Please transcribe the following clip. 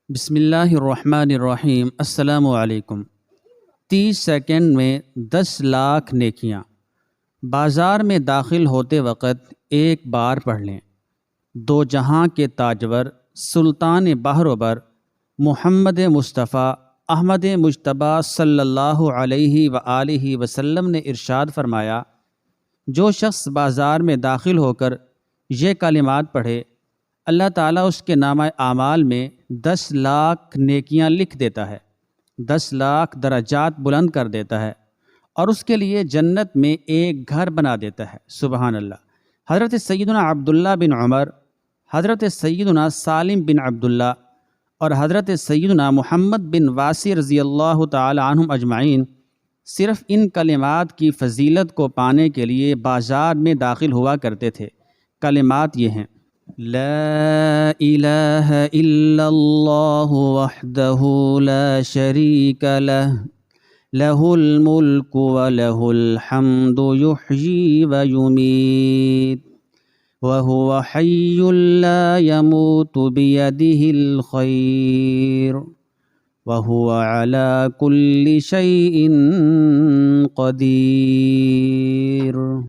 بسم اللہ الرحمن الرحیم۔ السلام علیکم۔ 30 سیکنڈ میں 10 لاکھ نیکیاں۔ بازار میں داخل ہوتے وقت ایک بار پڑھ لیں۔ دو جہاں کے تاجور سلطان بحر و بر محمد مصطفیٰ احمد مجتبیٰ صلی اللہ علیہ وآلہ وسلم نے ارشاد فرمایا، جو شخص بازار میں داخل ہو کر یہ کلمات پڑھے، اللہ تعالیٰ اس کے نامہ اعمال میں 10 لاکھ نیکیاں لکھ دیتا ہے، 10 لاکھ درجات بلند کر دیتا ہے، اور اس کے لیے جنت میں ایک گھر بنا دیتا ہے۔ سبحان اللہ۔ حضرت سیدنا عبداللہ بن عمر، حضرت سیدنا سالم بن عبداللہ اور حضرت سیدنا محمد بن واسی رضی اللہ تعالی عنہم اجمعین صرف ان کلمات کی فضیلت کو پانے کے لیے بازار میں داخل ہوا کرتے تھے۔ کلمات یہ ہیں: لا الہ الا اللہ وحدہ لا شریک لہ، لہ الملک ولہ الحمد یحیی ویمیت، وہو حی لا یموت بیدہ الخیر، وہو علی کل شیء قدیر۔